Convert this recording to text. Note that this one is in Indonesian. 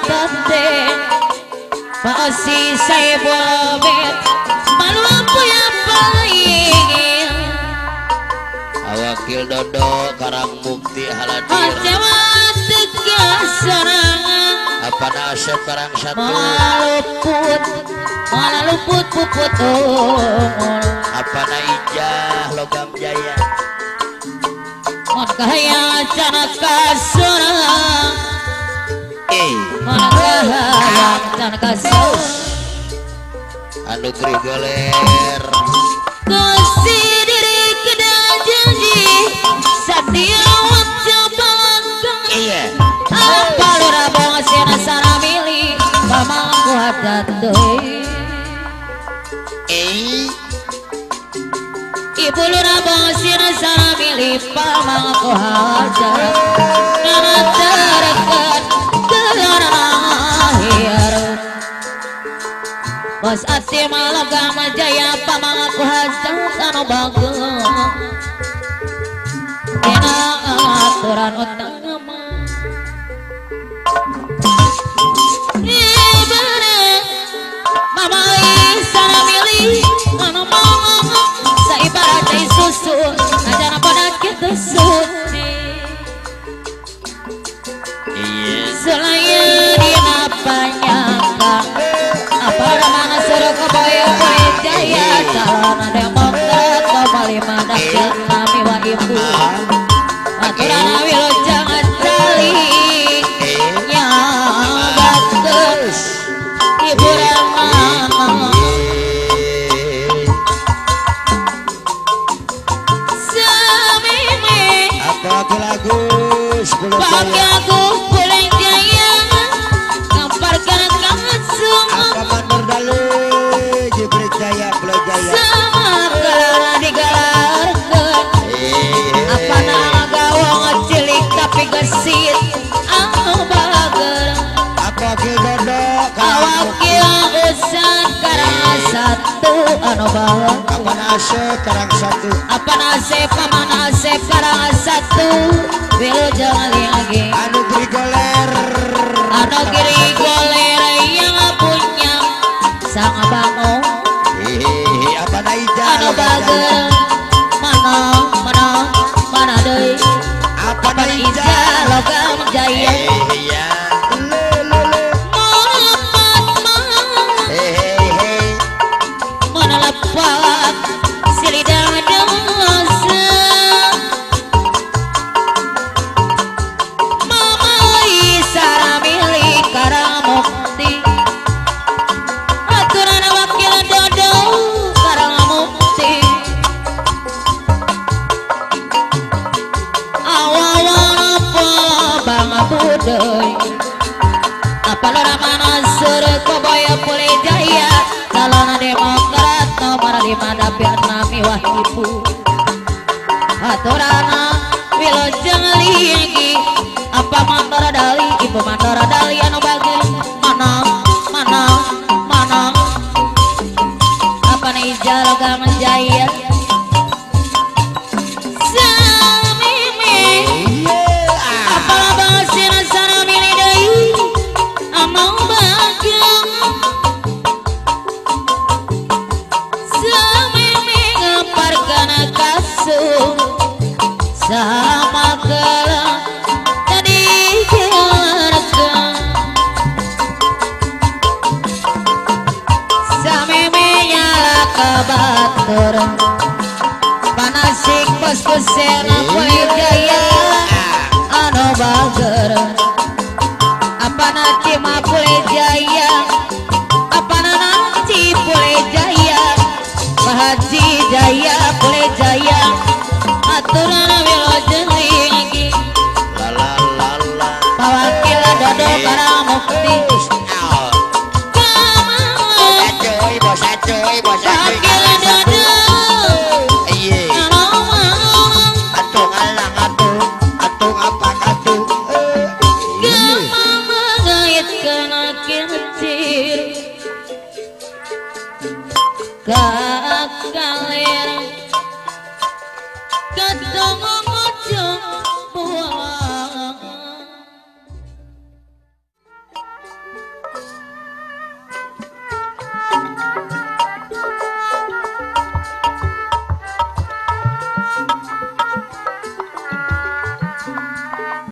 tate masih saya bobet malu apa ya paling awakil dodo karang bukti haladir Jawa tegas serangan apa nasib karang satu malah luput puput apa naijah logam jaya mon kaya cana kasurang mon kaya cana kasurang anu grigoler kasih diri kedai janji setia ucapan iya apa lu rabong sena sana milih pamangku hadat doi ibu lu rabong sena sana milih pamangku hadat karena terdekat karena akhir bos ati malagam jaya pamangku hadat anu bagus kena aturan utama mama sana milih mama mama saibarat cai susu aja pada kita suci selain di apanya apa mana suruh kebaya jaya calon demokrat kembali mendapat kami wa ibu aturan awil jangan calik yang bagus ibu Rama semime apa lagu pakai aku boleh jaya gambarkan kangen semua apa manur dalu jibrit jaya pulau jaya sama kelana digalarkan apa nama gawang cilik tapi gesit anu bager apa dodo awakil usan karang satu anu bager apa nasib karang satu apa nasib paman nasib karang satu bilu jangan lagi anu grigoler anu kiri goler yang punya sang bango apa naija anu bager mana deui apa apa ija logam jaya iya mana lepat silidang dosa mama isara milik karang mukti aturan wakil dodo karang mukti awawan apa bang budoi apa lora mana suruh kobaya pulih jaya calon demokrat nomor 5 dapian nami wah ibu aturana wilojeng lagi apa mandora dali ibu mandora dali anu bagus mana apa nih jalogam jaya samimi apa bahasin sana milih deui amang bagus samimi ngaparkan kasur sama kala tadi jalan samimi nyala kebatur panasik bos kusena boleh jaya anu bager apa nanti mah boleh jaya apa nanti boleh jaya Haji jaya boleh jaya aturan wilojeng lagi pawakil dodo karang mukti wakil dodo mengait kena kecil kakak